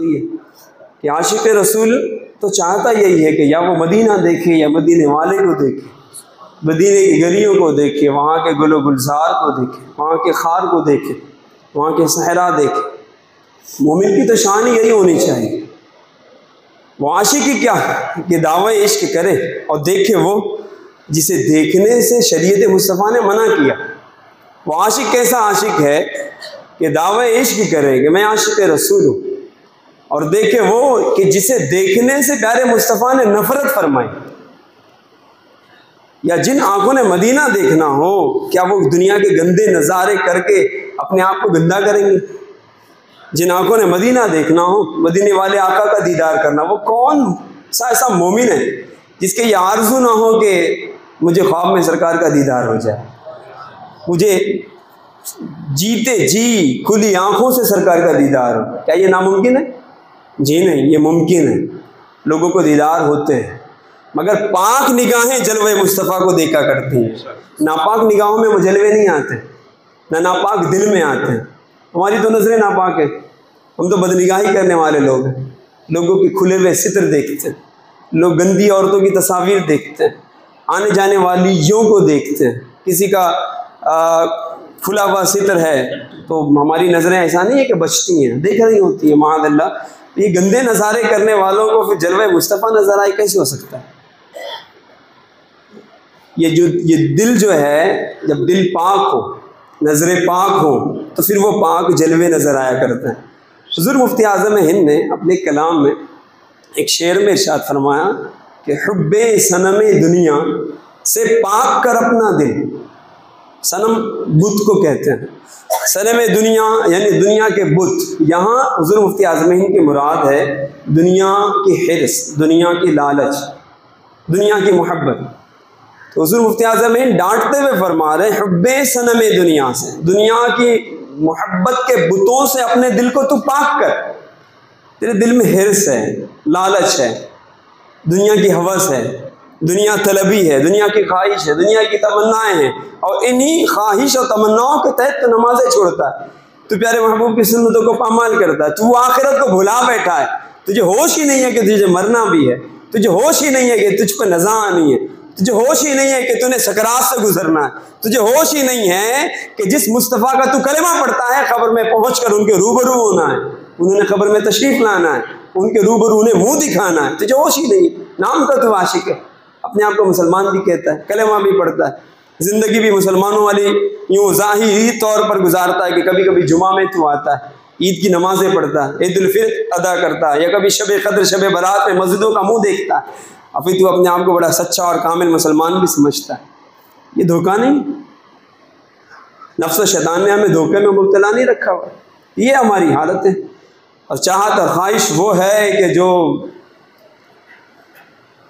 होती है कि आशिक रसूल तो चाहता यही है कि या वो मदीना देखे या मदीने वाले को देखे, मदीने की गलियों को देखे, वहाँ के गुलो गुलजार को देखे, वहाँ के खार को देखे, वहाँ के सहरा देखे। मोमिन की तो शान यही होनी चाहिए। वो आशिकी क्या कि दावा इश्क करे और देखे वो जिसे देखने से शरीयत मुस्तफ़ा ने मना किया। वो आशिक कैसा आशिक है कि दावा इश्क करे कि मैं आशिक रसूल हूँ, और देखे वो कि जिसे देखने से प्यारे मुस्तफ़ा ने नफरत फरमाई। या जिन आंखों ने मदीना देखना हो, क्या वो दुनिया के गंदे नज़ारे करके अपने आप को गंदा करेंगे? जिन आंखों ने मदीना देखना हो, मदीने वाले आका का दीदार करना, वो कौन सा ऐसा मोमिन है जिसके ये आरज़ू ना हो कि मुझे ख्वाब में सरकार का दीदार हो जाए, मुझे जीते जी खुली आंखों से सरकार का दीदार हो? क्या ये नामुमकिन है? जी नहीं, ये मुमकिन है। लोगों को दीदार होते हैं, मगर पाक निगाहें जलवे मुस्तफ़ा को देखा करती हैं। नापाक निगाहों में वो जलवे नहीं आते, ना नापाक दिल में आते हैं। हमारी तो नज़रें नापाक है, हम तो बदनिगाही करने वाले लोग हैं। लोगों के खुले हुए सित्र देखते हैं, लोग गंदी औरतों की तस्वीर देखते हैं, आने जाने वालियों को देखते हैं। किसी का खुला हुआ सित्र है तो हमारी नज़रें ऐसा नहीं है कि बचती हैं, देख रही होती है माअल्लाह। ये गंदे नज़ारे करने वालों को फिर जलवा मुस्तफ़ा नज़र आए, कैसे हो सकता है? ये दिल जो है, जब दिल पाक हो, नज़रें पाक हो, तो फिर वो पाक जलवे नज़र आया करते हैं। हुज़ूर मुफ्ती आज़म हिंद ने अपने कलाम में एक शेर में इरशाद फरमाया कि हुब्बे सनम दुनिया से पाक कर अपना दिल। सनम बुत को कहते हैं, सनम दुनिया यानी दुनिया के बुत। यहाँ हुज़ूर मुफ्ती आज़म हिंद की मुराद है दुनिया की हिर्स, दुनिया की लालच, दुनिया की मोहब्बत। तो हुज़ूर मुफ्ती आज़म हिंद डांटते हुए फरमा रहे हुब्बे सनम दुनिया से, दुनिया की मोहब्बत के बुतों से अपने दिल को तू पाक कर। तेरे दिल में हिर्स है, लालच है, दुनिया की हवस है, दुनिया तलबी है, दुनिया की ख्वाहिश है, दुनिया की तमन्नाएं हैं, और इन्हीं ख्वाहिश और तमन्नाओं के तहत तो नमाज़ें छोड़ता है, तू प्यारे महबूब की सुन्नतों को पामाल करता है, तू आखिरत को भुला बैठा है। तुझे होश ही नहीं है कि तुझे मरना भी है, तुझे होश ही नहीं है कि तुझ पर नज़ा आनी है, तुझे होश ही नहीं है कि तूने सकरात से गुजरना है, तुझे होश ही नहीं है कि जिस मुस्तफ़ा का तू कलेमा पढ़ता है खबर में पहुँच कर उनके रूबरू होना है, उन्होंने खबर में तशरीफ़ लाना है, उनके रूबरू उन्हें मुँह दिखाना है। तुझे होश ही नहीं है। नाम का तू आशिक है, अपने आप को मुसलमान भी कहता है, कलेमा भी पढ़ता है, ज़िंदगी भी मुसलमानों वाली यूँ ज़ाहिरी तौर पर गुजारता है कि कभी कभी जुमा में तू आता है, ईद की नमाज़ें पढ़ता है, ईद उल फित्र अदा करता है, या कभी शब क़द्र शब बारात में मस्जिदों का मुँह देखता है, अभी तू अपने आप को बड़ा सच्चा और कामिल मुसलमान भी समझता है। ये धोखा नहीं, नफ्स व शैतान ने हमें धोखे में मुब्तला नहीं रखा हुआ, ये हमारी हालत है। और चाहत और ख्वाहिश वो है कि जो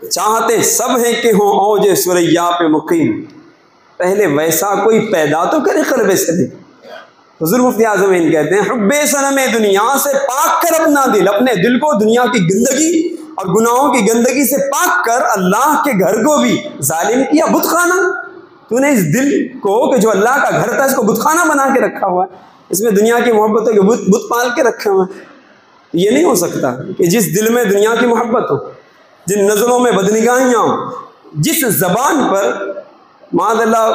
चाहते सब हैं कि हों औज सुरैया पे मुकीम, पहले वैसा कोई पैदा तो करे क़ल्ब सलीम। हुज़ूर मुफ्ती आज़म हिंद कहते हैं हुब्बे सनम दुनिया से पाक कर अपना दिल, अपने दिल को दुनिया की गंदगी और गुनाहों की गंदगी से पाक कर। अल्लाह के घर को भी जालिम किया बुतखाना, तूने इस दिल को कि जो अल्लाह का घर था इसको बुतखाना बना के रखा हुआ है, इसमें दुनिया की मोहब्बतों के बुत पाल के रखे हुए हैं। ये नहीं हो सकता कि जिस दिल में दुनिया की मोहब्बत हो, जिन नज़रों में बदनिगाहियाँ हो, जिस ज़बान पर माअल्लाह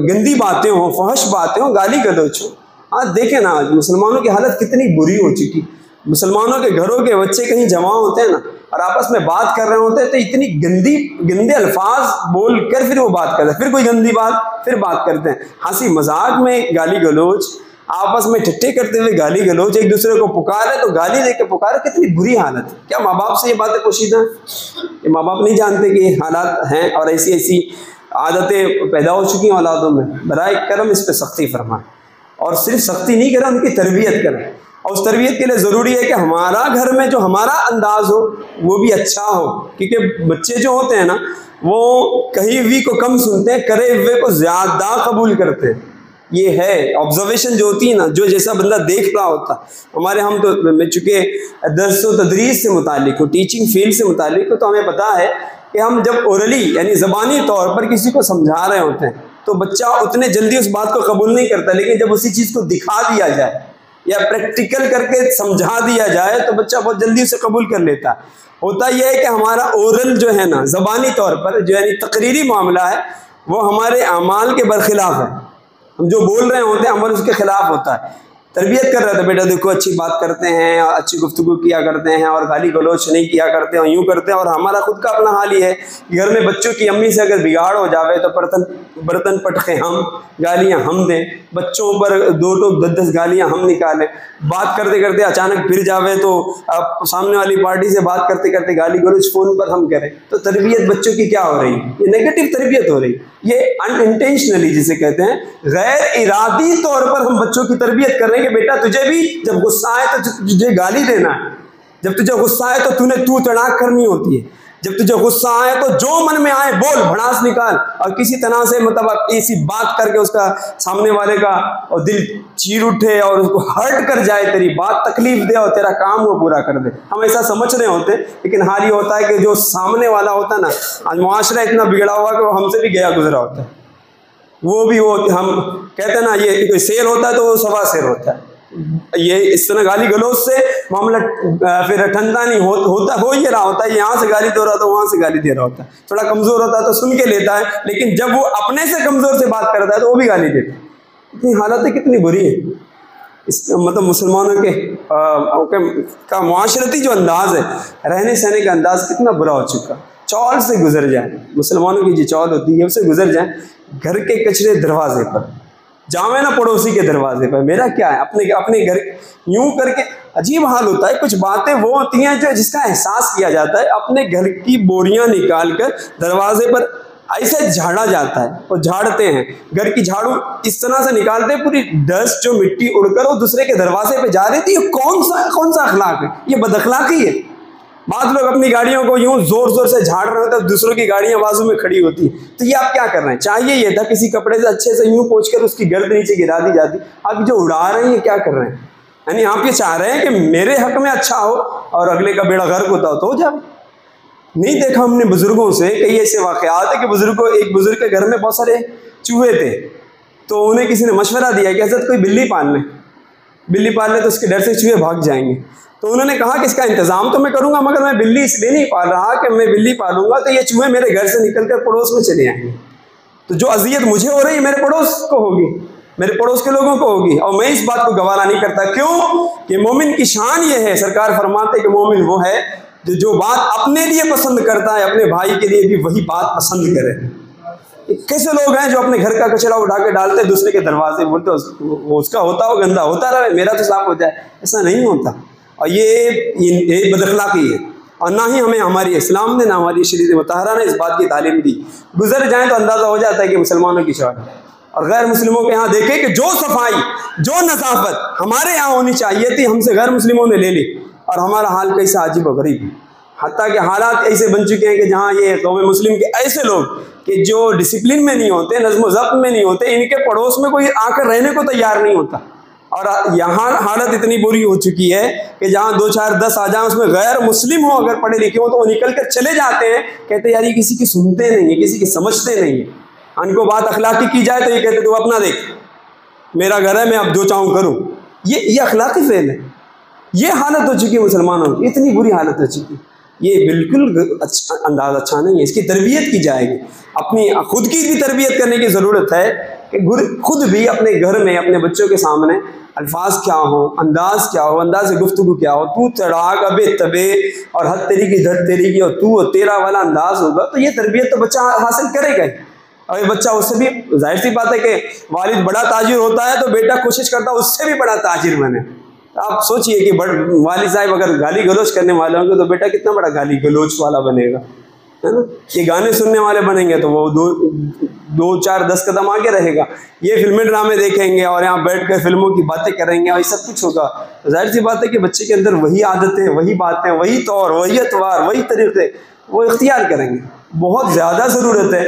गंदी बातें हों, फहश बातें हों, गाली गलौच हो। आज देखें ना, आज मुसलमानों की हालत कितनी बुरी हो चुकी। मुसलमानों के घरों के बच्चे कहीं जमा होते हैं ना और आपस में बात कर रहे होते हैं तो इतनी गंदे अल्फाज बोल कर फिर वो बात करते हैं, फिर कोई गंदी बात, फिर बात करते हैं, हंसी मजाक में गाली गलौच, आपस में ठट्ठे करते हुए गाली गलौच, एक दूसरे को पुकारे तो गाली दे के पुकारे। कितनी बुरी हालत है। क्या माँ बाप से ये बातें पोशीदा हैं? ये माँ बाप नहीं जानते कि ये हालात हैं और ऐसी ऐसी आदतें पैदा हो चुकी हैं औलादों में। बराए करम इस पर सख्ती फरमाएं, और सिर्फ सख्ती नहीं करें, उनकी तरबियत करें। और उस तरबियत के लिए ज़रूरी है कि हमारा घर में जो हमारा अंदाज़ हो वो भी अच्छा हो, क्योंकि बच्चे जो होते हैं ना वो कही हुई को कम सुनते हैं, करे हुए को ज़्यादा कबूल करते हैं। ये है ऑब्जर्वेशन जो होती है ना, जो जैसा बंदा देख रहा होता। हमारे हम तो मैं चूँकि दर्स व तदरीस से मुतालिक हो, टीचिंग फील्ड से मुतालिक हो, तो हमें पता है कि हम जब ओरली यानी ज़बानी तौर पर किसी को समझा रहे होते हैं तो बच्चा उतने जल्दी उस बात को कबूल नहीं करता, लेकिन जब उसी चीज़ को दिखा दिया जाए, या प्रैक्टिकल करके समझा दिया जाए तो बच्चा बहुत जल्दी उसे कबूल कर लेता है। होता यह है कि हमारा ओरल जो है ना, ज़बानी तौर पर जो यानी तकरीरी मामला है, वो हमारे अमाल के बरखिलाफ़ है। हम जो बोल रहे होते हैं अमल उसके खिलाफ होता है। तरबियत कर रहा था, बेटा देखो अच्छी बात करते हैं और अच्छी गुफ्तगू किया करते हैं और गाली गलौच नहीं किया करते और यूँ करते हैं। और हमारा खुद का अपना हाल ही है कि घर में बच्चों की अम्मी से अगर बिगाड़ हो जावे तो बर्तन पटके हम, गालियाँ हम दें, बच्चों पर 2 टोक 10 गालियाँ हम निकालें, बात करते करते अचानक फिर जावे तो सामने वाली पार्टी से बात करते करते गाली गलौच फ़ोन पर हम करें, तो तरबियत बच्चों की क्या हो रही है? ये नेगेटिव तरबियत हो रही है। ये अनइंटेंशनली जिसे कहते हैं, गैर इरादी तौर पर हम बच्चों की तरबियत कर रहे हैं कि बेटा तुझे भी जब गुस्सा आए तो तुझे गाली देना है, जब तुझे गुस्सा आए तो तूने तू तड़ाक करनी होती है, जब तुझे गुस्सा आए तो जो मन में आए बोल, भड़ास निकाल, और किसी तरह से मतलब ऐसी बात करके उसका सामने वाले का और दिल चीर उठे और उसको हर्ट कर जाए, तेरी बात तकलीफ दे और तेरा काम वो पूरा कर दे। हम ऐसा समझ रहे होते हैं, लेकिन हाल ये होता है कि जो सामने वाला होता है ना, आज मुआशरा इतना बिगड़ा हुआ कि वो हमसे भी गया गुजरा होता है। वो हम कहते हैं ना, ये कोई शेर होता है तो वो सवा शेर होता है। ये इस तरह गाली गलौज से मामला फिर ठंडा नहीं हो ये रहा होता है, यहाँ से गाली दे रहा होता है, वहाँ से गाली दे रहा होता है। थोड़ा कमज़ोर होता है तो सुन के लेता है, लेकिन जब वो अपने से कमज़ोर से बात करता है तो वो भी गाली देता है। इतनी हालतें कितनी बुरी है इस मतलब मुसलमानों का मुआशरती जो अंदाज़ है, रहने सहने का अंदाज़ कितना बुरा हो चुका। चौल से गुजर जाए, मुसलमानों की जो चौल होती है उससे गुजर जाए, घर के कचरे दरवाजे पर जावे ना, पड़ोसी के दरवाजे पर मेरा क्या है, अपने घर यूं करके। अजीब हाल होता है, कुछ बातें वो होती हैं जो जिसका एहसास किया जाता है। अपने घर की बोरियां निकाल कर दरवाजे पर ऐसे झाड़ा जाता है और झाड़ते हैं, घर की झाड़ू इस तरह से निकालते हैं, पूरी डस्ट जो मिट्टी उड़कर वो दूसरे के दरवाजे पे जा रही थी। ये कौन सा अखलाक है? ये बदअखलाकी है। बाद लोग अपनी गाड़ियों को यूं जोर जोर से झाड़ रहे होते हैं, दूसरों की गाड़ियां बाजू में खड़ी होती, तो ये आप क्या कर रहे हैं? चाहिए ये था किसी कपड़े से अच्छे से यूं पोंछ कर उसकी गर्द नीचे गिरा दी जाती। आप जो उड़ा रहे हैं ये क्या कर रहे हैं? यानी आप ये चाह रहे हैं कि मेरे हक में अच्छा हो और अगले का बेड़ा गर्क होता हो तो हो जाए। नहीं देखा हमने बुजुर्गों से कई ऐसे वाकयात है कि एक बुजुर्ग के घर में बहुत सारे चूहे थे, तो उन्हें किसी ने मशवरा दिया कि हज़रत कोई बिल्ली पाल ले तो उसके डर से चूहे भाग जाएंगे। तो उन्होंने कहा कि इसका इंतज़ाम तो मैं करूंगा, मगर मैं बिल्ली इसलिए नहीं पाल रहा कि मैं बिल्ली पालूंगा तो ये चूहे मेरे घर से निकलकर पड़ोस में चले आएंगे, तो जो अजियत मुझे हो रही है मेरे पड़ोस को होगी, मेरे पड़ोस के लोगों को होगी, और मैं इस बात को गवारा नहीं करता। क्यों? कि मोमिन की शान ये है, सरकार फरमाते कि मोमिन वो है जो बात अपने लिए पसंद करता है, अपने भाई के लिए भी वही बात पसंद करे। कैसे लोग हैं जो अपने घर का कचरा उठा के डालते दूसरे के दरवाजे, बोलते उसका होता हो गंदा होता रहे, मेरा तो साफ हो जाए। ऐसा नहीं होता, और ये बदअखलाकी है। और ना ही हमें हमारी इस्लाम ने, ना हमारी शरीयत मुतहरा ने इस बात की तालीम दी। गुजर जाए तो अंदाज़ा हो जाता है कि मुसलमानों की शौर है, और गैर मुस्लिमों के यहाँ देखें कि जो सफाई जो नज़ाफत हमारे यहाँ होनी चाहिए थी, हमसे गैर मुस्लिमों ने ले ली, और हमारा हाल कैसा अजीब व गरीब है। हत्ता कि हालात ऐसे बन चुके हैं कि जहाँ ये कौम मुस्लिम के ऐसे लोग कि जो डिसिप्लिन में नहीं होते, नज़्म ज़ब्त में नहीं होते, इनके पड़ोस में कोई आकर रहने को तैयार नहीं होता। और यहाँ हालत इतनी बुरी हो चुकी है कि जहाँ 2 4 10 आ जाए, उसमें गैर मुस्लिम हो अगर पढ़े लिखे हो तो वो निकल कर चले जाते हैं। कहते यार ये किसी की सुनते नहीं है, किसी की समझते नहीं है। उनको बात अखलाकी की जाए तो ये कहते तू अपना देख, मेरा घर है, मैं अब जो चाहूँ करूँ। ये अखलाकी फेल है। ये हालत हो चुकी है मुसलमानों की, इतनी बुरी हालत हो चुकी है। ये बिल्कुल अंदाज़ अच्छा नहीं है। इसकी तरबियत की जाएगी, अपनी खुद की भी तरबियत करने की ज़रूरत है कि खुद भी अपने घर में अपने बच्चों के सामने अल्फाज क्या हो, अंदाज़ क्या हो, अंदाज़ गुफ्तगू क्या हो, तू तड़ाक अबे तबे और हद तेरी की धद तेरी की और तू और तेरा वाला अंदाज़ होगा, तो ये तरबियत तो बच्चा हासिल करेगा ही। और ये बच्चा उससे भी, जाहिर सी बात है कि वालिद बड़ा ताजिर होता है तो बेटा कोशिश करता है उससे भी बड़ा ताजिर बने। आप सोचिए कि वालिद साहब अगर गाली गलोच करने वाले होंगे तो बेटा कितना बड़ा गाली गलोच वाला बनेगा, है ना। ये गाने सुनने वाले बनेंगे तो वो 2 4 10 कदम आगे रहेगा। ये फिल्में ड्रामे देखेंगे और यहाँ बैठकर फिल्मों की बातें करेंगे और ये सब कुछ होगा। तो जाहिर सी बात है कि बच्चे के अंदर वही आदतें, वही बातें, वही तौर, वही अतवार, वही तरीक़े वो इख्तियार करेंगे। बहुत ज़्यादा ज़रूरत है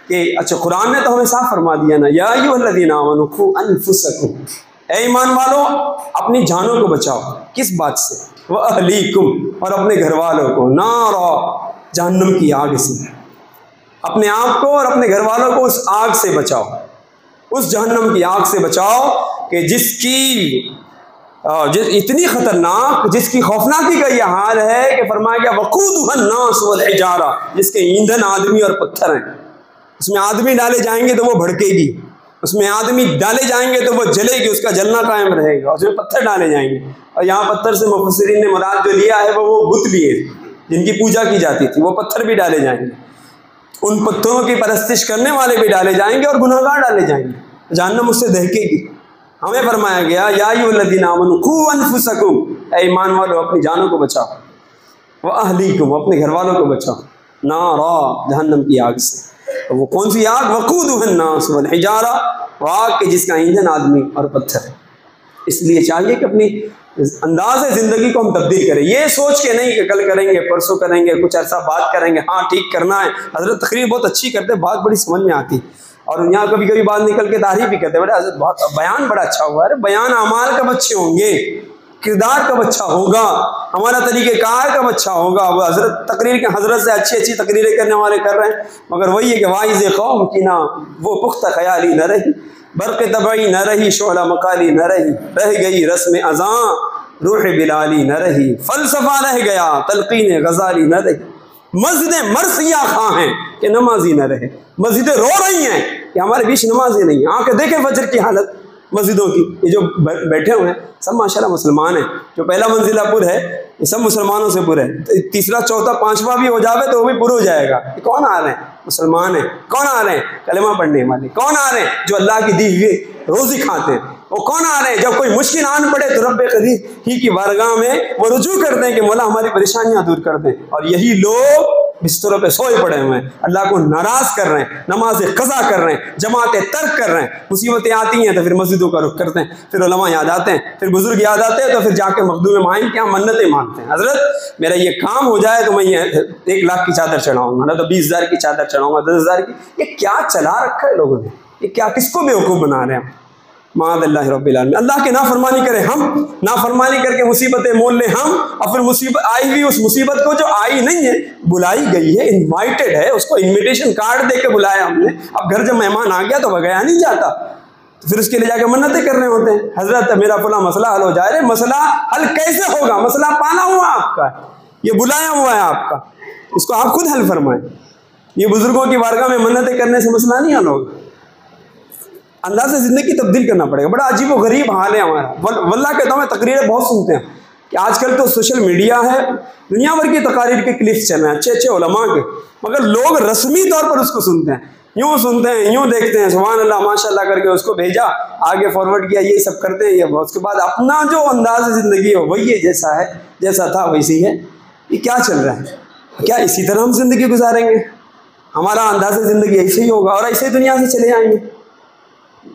कि अच्छा, कुरान ने तो हमें साफ फरमा दिया ना, या अय्युहल्लज़ीना आमनू क़ू अनफुसकुम, ऐ ईमान वालों अपनी जानों को बचाओ। किस बात से? व अहलीकुम, और अपने घर वालों को, नारा जहन्नम की आग से। अपने आप को और अपने घर वालों को उस आग से बचाओ, उस जहन्नम की आग से बचाओ कि जिसकी इतनी खतरनाक, जिसकी खौफनाकी का यह हाल है कि फरमाया गया वक़ूदुहन नास वल हिजारा, जिसके ईंधन आदमी और पत्थर हैं। उसमें आदमी डाले जाएंगे तो वो भड़केगी, उसमें आदमी डाले जाएंगे तो वो जलेगी, उसका जलना कायम रहेगा। उसमें पत्थर डाले जाएंगे, और यहाँ पत्थर से मुफस्सिरीन ने मुराद जो लिया है वो बुत लिए जिनकी पूजा की जाती थी, वो पत्थर भी डाले जाएंगे। उन पत्थरों की परस्तिश करने वाले भी डाले जाएंगे और गुनहगार डाले जाएंगे। जहन्नम उससे दहकेगी। हमें फरमाया गया या अय्युहल्लज़ीना आमनू क़ू अनफुसकुम, ऐ ईमान वालों अपनी जानों को बचाओ, व अहलीकुम अपने घर वालों को बचाओ, नारा जहन्नम की आग से। तो वो कौन सी आग? वक़ूदुहन नास वल हिजारा, वो आग के जिसका ईंधन आदमी और पत्थर है। इसलिए चाहिए कि अपनी अंदाज़ ज़िंदगी को हम तब्दील करें, ये सोच के नहीं कि कल करेंगे, परसों करेंगे, कुछ अर्सा बात करेंगे, हाँ ठीक करना है। हज़रत तकरीर बहुत अच्छी करते, बात बड़ी समझ में आती, और यहाँ कभी कभी बात निकल के तारीफ भी करते, बड़े हज़रत बहुत बयान बड़ा अच्छा हुआ। अरे बयान अमाल कब अच्छे होंगे, किरदार कब अच्छा होगा, हमारा तरीक़ेकार कब अच्छा होगा। वो हज़रत तकरीर के हज़रत से अच्छी अच्छी तकरीरें करने वाले कर रहे हैं, मगर वही है कि वाइज़ कौम की ना वो पुख्ता ख़याली न रही, बर्क़ तबई न रही, शोला मकाली न रही, रह गई रस्म अज़ां रूह बिलाली न रही, फ़लसफ़ा रह गया तलक़ीन गज़ाली न रही। मस्जिदें मरसिया खां हैं कि नमाजी न रहे, मस्जिदें रो रही हैं कि हमारे बीच नमाजी नहीं। आके देखें फजर की हालत मस्जिदों की, ये जो बैठे हुए हैं सब माशाल्लाह मुसलमान हैं। जो पहला मंजिला पुर है ये सब मुसलमानों से पुर है, तीसरा चौथा पांचवा भी हो जावे तो वो भी पुर हो जाएगा। ये कौन आ रहे हैं? मुसलमान हैं। कौन आ रहे हैं? कलमा पढ़ने वाले। कौन आ रहे हैं? जो अल्लाह की दी हुई रोज़ी खाते हैं। वो कौन आ रहे हैं? जब कोई मुश्किल आन पड़े तो रब्बे कदीर ही की बारगाह में वो रुजू करते हैं कि मौला हमारी परेशानियां दूर कर दें। और यही लोग बिस्तरों पे सोए पड़े हुए हैं, अल्लाह को नाराज़ कर रहे हैं, नमाज कज़ा कर रहे हैं, जमातें तर्क कर रहे हैं। मुसीबतें आती हैं तो फिर मस्जिदों का रुख करते हैं, फिर उलमा याद आते हैं, फिर बुजुर्ग याद आते हैं, तो फिर जाके मखदूम माइन क्या मन्नतें मांगते हैं। हज़रत मेरा ये काम हो जाए तो मैं ये 1 लाख की चादर चढ़ाऊँगा, ना तो 20,000 की चादर चढ़ाऊँगा, 10,000 की। ये क्या चला रखा है लोगों ने? ये क्या, किसको बेवकूफ़ बना रहे हैं? माअल्लाह रब्बिल आलमीन। अल्लाह की नाफरमानी करें हम, नाफरमानी करके मुसीबतें मोल लें हम, और फिर मुसीबत आई हुई उस मुसीबत को जो आई नहीं है, बुलाई गई है, इनवाइटेड है, उसको इनविटेशन कार्ड दे के बुलाया हमने। अब घर जब मेहमान आ गया तो वह गया नहीं जाता, तो फिर उसके लिए जाके मन्नतें करने होते हैं। हजरत मेरा फला मसला हल हो जाए। अरे मसला हल कैसे होगा? मसला पाना हुआ आपका, ये बुलाया हुआ है आपका, इसको आप खुद हल फरमाएं। ये बुजुर्गों की बारगाह में मन्नतें करने से मसला नहीं हल होगा। अंदाज़ ज़िंदगी तब्दील करना पड़ेगा। बड़ा अजीब व गरीब हाल है हमारा। वल्लाह कहता हूँ मैं, तकरीरें बहुत सुनते हैं कि आजकल तो सोशल मीडिया है, दुनिया भर की तकारीर के क्लिप्स चल रहे हैं अच्छे अच्छे उलमा के, मगर लोग रस्मी तौर पर उसको सुनते हैं, यूँ सुनते हैं, यूँ देखते हैं, सुभान अल्लाह माशाल्लाह करके उसको भेजा, आगे फॉरवर्ड किया, ये सब करते हैं। ये उसके बाद अपना जो अंदाज़ ज़िंदगी हो वही जैसा है, जैसा था वैसी है। ये क्या चल रहा है? क्या इसी तरह हम ज़िंदगी गुजारेंगे? हमारा अंदाज़ ज़िंदगी ऐसे ही होगा और ऐसे ही दुनिया से चले जाएंगे।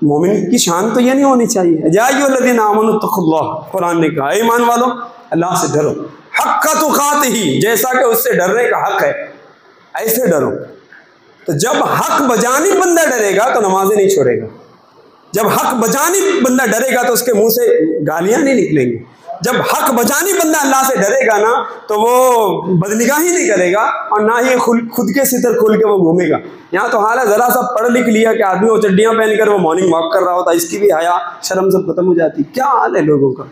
मोमिन की शान तो ये नहीं होनी चाहिए। या अय्युहल्लज़ीना आमनू तक़ुल्लाह, कुरान ने कहा ईमान वालों अल्लाह से डरो, हक़्क़ तुक़ातिही, जैसा कि उससे डरने का हक है ऐसे डरो। तो जब हक बजानिब बंदा डरेगा तो नमाजें नहीं छोड़ेगा। जब हक बजानिब बंदा डरेगा तो उसके मुंह से गालियां नहीं निकलेंगी। जब हक बजानी बंदा अल्लाह से डरेगा ना तो वो बदनिगाही नहीं करेगा और ना ही खुद के सितर खोल के वो घूमेगा। यहाँ तो हाल है, ज़रा सा पढ़ लिख लिया कि आदमी वो चड्डियाँ पहनकर वो मॉर्निंग वॉक कर रहा होता, इसकी भी हया शर्म सब खत्म हो जाती। क्या हाल है लोगों का?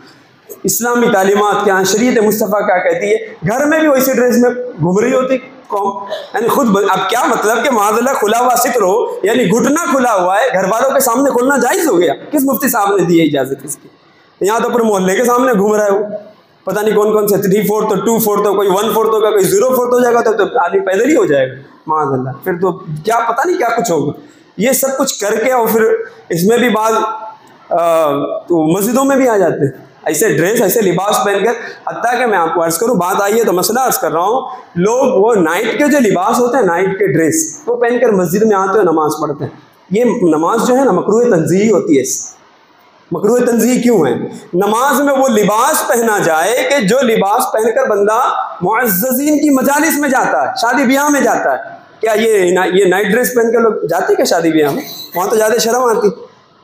इस्लामी तालीमात क्या, शरीयत मुस्तफ़ा क्या कहती है? घर में भी वैसे ड्रेस में घूम रही होती कौम, यानी खुद। अब क्या मतलब कि माज़अल्लाह खुला हुआ सित्र हो, यानी घुटना खुला हुआ है, घर वालों के सामने खुलना जायज़ हो गया? किस मुफ्ती साहब ने दी है इजाज़त इसकी? यहाँ तो पूरे मोहल्ले के सामने घूम रहा है वो, पता नहीं कौन कौन से 3/4 तो 2/4 तो कोई 1/4 होगा, कोई 0/4 हो जाएगा, तो आदमी पैदल ही हो जाएगा माज़अल्लाह। फिर तो क्या पता नहीं क्या कुछ होगा। ये सब कुछ करके और फिर इसमें भी बाद तो मस्जिदों में भी आ जाते हैं ऐसे ड्रेस, ऐसे लिबास पहनकर। हत्ता कि मैं आपको अर्ज़ करूँ, बात आई है तो मसला अर्ज़ कर रहा हूँ, लोग वो नाइट के जो लिबास होते हैं, नाइट के ड्रेस, वो पहनकर मस्जिद में आते हैं, नमाज़ पढ़ते हैं। ये नमाज जो है ना मकरूह तंज़ीही होती है। मकरूह तंज़ीही क्यों है? नमाज में वो लिबास पहना जाए कि जो लिबास पहनकर बंदा मुअज़्ज़ज़ीन की मजालिस में जाता है, शादी ब्याह में जाता है। क्या ये नाइट ड्रेस पहन के लोग जाते क्या शादी ब्याह में? वहाँ तो ज़्यादा शर्म आती,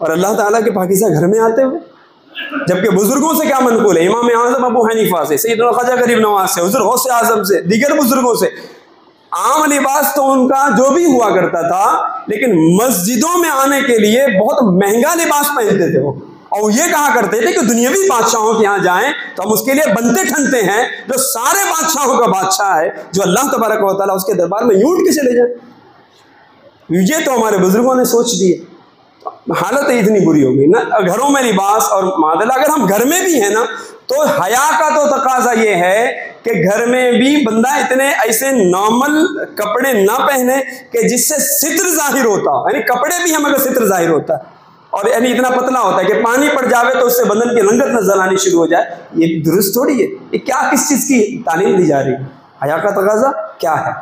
और अल्लाह ताला के पाकीज़ा घर में आते हुए। जबकि बुजुर्गों से क्या मनकूल है? इमाम आज़म अबू हनीफा से, सैयदना ख्वाजा गरीब नवाज से, हुज़ूर गौस आज़म से, दीगर बुजुर्गों से आम लिबास तो उनका जो भी हुआ करता था, लेकिन मस्जिदों में आने के लिए बहुत महंगा लिबास पहनते थे वो। और ये कहा करते थे कि दुनियावी बादशाहों के यहाँ जाएं तो हम उसके लिए बनते ठनते हैं, जो सारे बादशाहों का बादशाह है, जो अल्लाह तबारक व तआला, उसके दरबार में यूं उठ के चले जाए। ये तो हमारे बुजुर्गों ने सोच दिए। हालत इतनी बुरी हो गई ना, घरों में लिबास और मादला, अगर हम घर में भी है ना तो हया का तो तकाजा ये है कि घर में भी बंदा इतने ऐसे नॉर्मल कपड़े ना पहने कि जिससे सित्र जाहिर होता हो, यानी कपड़े भी हमें सित्र जाहिर होता है, और यानी इतना पतला होता है कि पानी पड़ जावे तो उससे बदन की रंगत नजर आनी शुरू हो जाए। ये दुरुस्त थोड़ी है। ये क्या किस चीज़ की तालीम दी जा रही है? हया का तकाजा क्या है?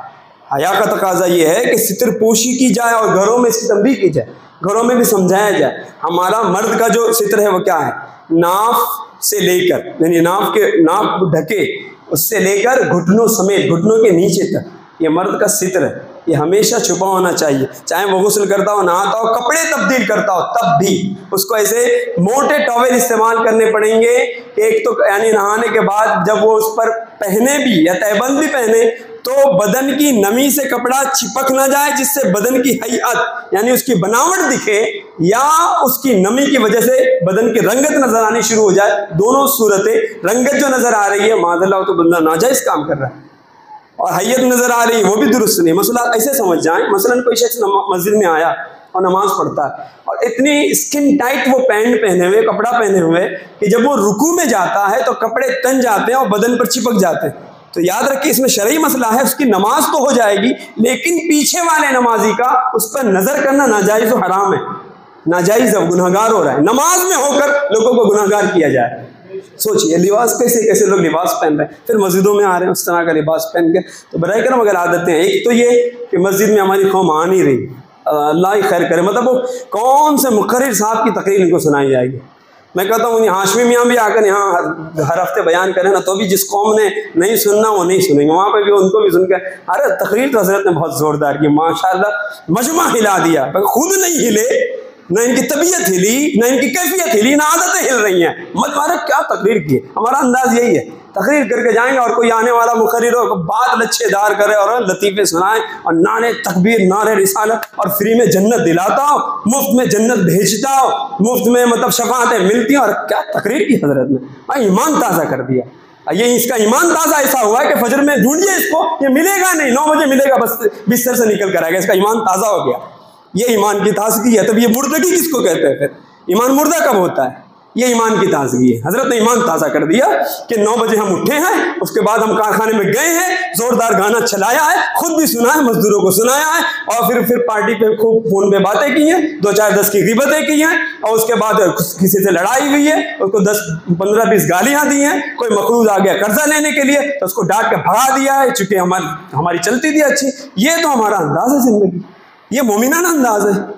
हया का तकाजा ये है कि सित्र पोशी की जाए और घरों में इसकी तंबीह की जाए, घरों में भी समझाया जाए। हमारा मर्द का जो सित्र है वो क्या है? नाफ से लेकर, यानी नाफ ढके, उससे लेकर घुटनों समेत, घुटनों के नीचे तक, ये मर्द का सित्र है। ये हमेशा छुपा होना चाहिए, चाहे वो गुस्ल करता हो, नहाता हो, कपड़े तब्दील करता हो, तब भी उसको ऐसे मोटे टॉवेल इस्तेमाल करने पड़ेंगे। एक तो यानी नहाने के बाद जब वो उस पर पहने भी या तहबंद भी पहने तो बदन की नमी से कपड़ा चिपक ना जाए, जिससे बदन की हैयत यानी उसकी बनावट दिखे, या उसकी नमी की वजह से बदन की रंगत नजर आनी शुरू हो जाए। दोनों सूरतें, रंगत जो नजर आ रही है माज़अल्लाह तो बंदा नाजायज काम कर रहा है, और हैयत नजर आ रही है वो भी दुरुस्त नहीं। मसला ऐसे समझ जाएं, मसलन कोई शख्स मस्जिद में आया और नमाज पढ़ता है और इतनी स्किन टाइट वो पैंट पहने हुए, कपड़ा पहने हुए कि जब वो रुकू में जाता है तो कपड़े तन जाते हैं और बदन पर चिपक जाते हैं, तो याद रखिए इसमें शरई मसला है। उसकी नमाज तो हो जाएगी, लेकिन पीछे वाले नमाजी का उस पर नजर करना नाजायज और हराम है, नाजायज है, गुनहगार हो रहा है। नमाज में होकर लोगों को गुनहगार किया जाए। सोचिए लिबास कैसे कैसे लोग लिबास पहन रहे हैं, फिर मस्जिदों में आ रहे हैं उस तरह का लिबास पहन के। तो बराए करम अगर आदतें हैं, एक तो ये कि मस्जिद में हमारी कौम आ नहीं रही, अल्लाह ही खैर करे, मतलब वो कौन से मुकर्रिर साहब की तकरीर इनको सुनाई जाएगी। मैं कहता हूँ हाशमी मियाँ भी आकर यहाँ हर हफ्ते बयान करें ना, तो भी जिस कौम ने नहीं सुनना वो नहीं सुनेंगे, वहाँ पे भी उनको भी सुन के अरे तकरीर तो हजरत ने बहुत ज़ोरदार की, माशाल्लाह मजमा हिला दिया। खुद नहीं हिले, न इनकी तबीयत हिली, न इनकी कैफियत हिली, न आदतें हिल रही हैं, मत क्या तकरीर की। हमारा अंदाज यही है, तकरीर करके जाएंगे और कोई आने वाला मुखर्रिर हो बात लच्छेदार करे और लतीफ़े सुनाए और नारे तकबीर, नारे रिसालत, और फ्री में जन्नत दिलाता हो, मुफ्त में जन्नत भेजता हो, मुफ्त में मतलब शफाअतें मिलती हैं, और क्या तकरीर की हजरत ने। भाई ईमान ताज़ा कर दिया। ये इसका ईमान ताज़ा ऐसा हुआ है कि फजर में ढूंढिए इसको, ये मिलेगा नहीं, 9 बजे मिलेगा, बस बिस्तर से निकल कर आएगा, इसका ईमान ताज़ा हो गया। ये ईमान की ताजगी है। तब ये मुर्दगी किसको कहते हैं? फिर ईमान मुर्दा कब होता है? ये ईमान की ताजगी है। हजरत ने ईमान ताज़ा कर दिया कि 9 बजे हम उठे हैं, उसके बाद हम कारखाने में गए हैं, जोरदार गाना चलाया है, खुद भी सुना है, मजदूरों को सुनाया है, और फिर पार्टी पे खूब फोन पे बातें की हैं, 2-4-10 की गिबतें की हैं, और उसके बाद किसी से लड़ाई हुई है, उसको 10-15-20 गालियां दी हैं, कोई मखरूज आ गया कर्जा लेने के लिए तो उसको डांट के भगा दिया है, चूंकि हमारी चलती थी अच्छी। ये तो हमारा अंदाज है जिंदगी, ये मोमिनाना अंदाज है।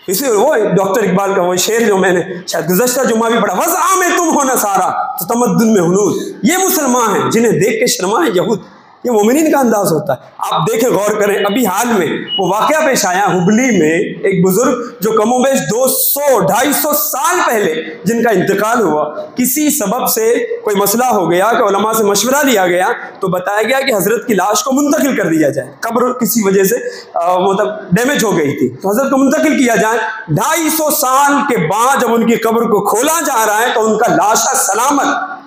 इसे वो डॉक्टर इकबाल का वो शेर जो मैंने शायद गुज़श्ता जुम्मा भी पढ़ा, वज़ा में तुम हो ना सारा तो तमद्दुन में हुनूर, ये मुसलमान हैं जिन्हें देख के शर्माए यहूद। ये मोमिनीन का अंदाज होता है। आप देखें, गौर करें, अभी हाल में वो वाक़या पेश आया हुबली में, एक बुजुर्ग जो कमोबेश 200-250 साल पहले जिनका इंतकाल हुआ, किसी सबब से कोई मसला हो गया कि उलमा से मशवरा लिया गया तो बताया गया कि हजरत की लाश को मुंतकिल कर दिया जाए, कब्र किसी वजह से मतलब डैमेज हो गई थी, तो हजरत को मुंतकिल किया जाए। 250 साल के बाद जब उनकी कब्र को खोला जा रहा है तो उनका लाशा सलामत,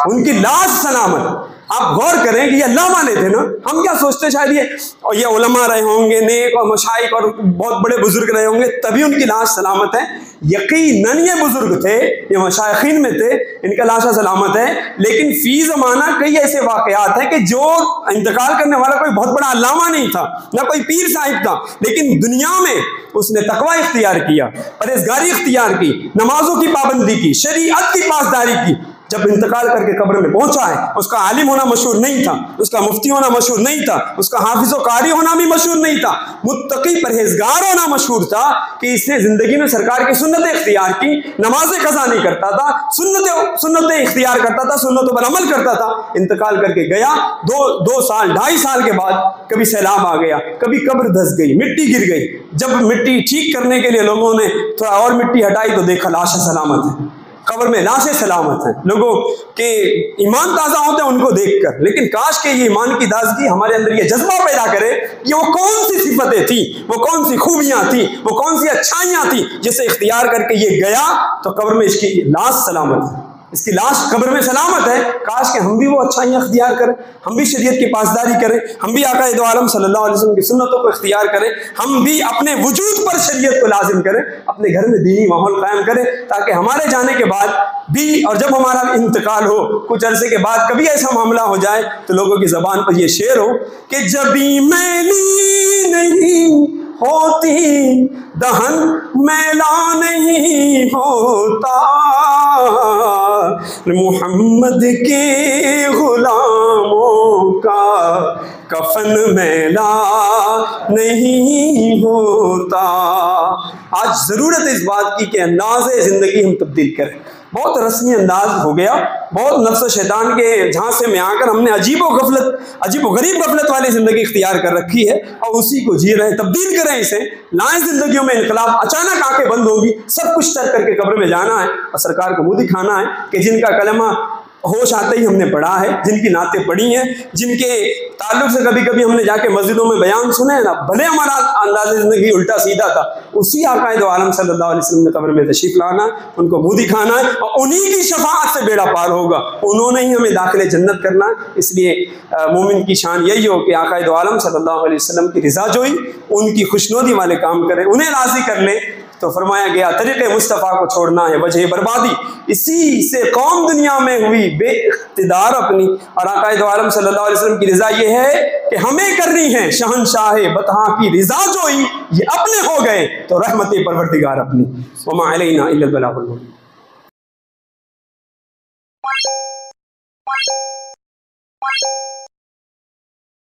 उनकी लाश सलामत। आप गौर करें कि ये अल्लाह वाले थे ना, हम क्या सोचते शायद ये उलमा रहे होंगे, नेक और मशाइख और बहुत बड़े बुजुर्ग रहे होंगे तभी उनकी लाश सलामत है। यकीनन ये बुजुर्ग थे, ये मशाइखीन में थे, इनका लाशा सलामत है। लेकिन फी ज़माना कई ऐसे वाक़यात हैं कि जो इंतकाल करने वाला कोई बहुत बड़ा अल्लामा नहीं था, ना कोई पीर साहिब था, लेकिन दुनिया में उसने तकवा इख्तियार किया, परहेज़गारी इख्तियार की, नमाजों की पाबंदी की, शरीयत की पासदारी की। जब इंतकाल करके कब्र में पहुंचा है, उसका आलिम होना मशहूर नहीं था, उसका मुफ्ती होना मशहूर नहीं था, उसका हाफिज़ व कारी होना भी मशहूर नहीं था, मुत्तकी परहेजगार होना मशहूर था कि इसने जिंदगी में सरकार की सुन्नतें इख्तियार की, नमाजें कज़ा नहीं करता था, सुन्नतें इख्तियार करता था, सुन्नतों पर अमल करता था। इंतकाल करके गया, 2 साल 2.5 साल के बाद कभी सैलाब आ गया, कभी कब्र धंस गई, मिट्टी गिर गई। जब मिट्टी ठीक करने के लिए लोगों ने थोड़ा और मिट्टी हटाई तो देखा लाशें सलामत है, कब्र में लाशें सलामत हैं। लोगों के ईमान ताज़ा होते हैं उनको देखकर। लेकिन काश के ये ईमान की ताजगी हमारे अंदर ये जज्बा पैदा करे कि वो कौन सी सिफतें थी, वो कौन सी खूबियां थी, वो कौन सी अच्छाइयां थी जिसे इख्तियार करके ये गया तो कब्र में इसकी लाश सलामत है, इसकी लाश कब्र में सलामत है। काश कि हम भी वो अच्छाइयाँ इख्तियार करें, हम भी शरीयत की पासदारी करें, हम भी आका दो आलम सल्लल्लाहु अलैहि वसल्लम की सुन्नतों को इख्तियार करें, हम भी अपने वजूद पर शरीयत को लाजिम करें, अपने घर में दीनी माहौल कायम करें, ताकि हमारे जाने के बाद भी और जब हमारा इंतकाल हो कुछ अरसे के बाद कभी ऐसा मामला हो जाए तो लोगों की ज़बान पर यह शेर हो कि जबी मैली नहीं होती दहन मैला नहीं होता, मोहम्मद के गुलामों का कफन मैला नहीं होता। आज ज़रूरत है इस बात की कि अंदाज़ ज़िंदगी हम तब्दील करें। बहुत रस्मी अंदाज हो गया, बहुत नफ्स शैतान के झांसे में आकर हमने अजीब व गरीब गफलत वाली ज़िंदगी इख्तियार कर रखी है और उसी को जी रहे हैं। तब्दील करें इसे, लाएं ज़िंदगियों में इनकलाब। अचानक आंखें बंद होगी, सब कुछ तर्क करके कब्र में जाना है और सरकार को मुँह दिखाना है कि जिनका कलमा होश आते ही हमने पढ़ा है, जिनकी नातें पढ़ी हैं, जिनके ताल्लुक से कभी कभी हमने जाके मस्जिदों में बयान सुने हैं ना, भले हमारा अंदाज़ ज़िंदगी उल्टा सीधा था, उसी आका दो आलम सल्लल्लाहु अलैहि वसल्लम ने कब्र में तशरीफ़ लाना, उनको मुँह दिखाना है और उन्हीं की शफाअत से बेड़ा पार होगा। उन्होंने ही हमें दाखिले जन्नत करना है। इसलिए मोमिन की शान यही हो कि आका दो आलम सल्लल्लाहु अलैहि वसल्लम की रिज़ा जोई, उनकी खुशनुदी वाले काम करें, उन्हें राज़ी कर ले। तो फरमाया गया तरीक़े मुस्तफ़ा को छोड़ना है वजह बर्बादी, इसी से कौम दुनिया में हुई बेइख्तिदार अपनी। और आका दो आलम सल्लल्लाहु अलैहि वसल्लम की रिज़ा ये है कि हमें करनी है शहंशाह बतहा की रिज़ा जोई, ये अपने हो गए तो रहमत परवरदिगार अपनी। वमा अलैना इल्लल बलागुल मुबीन।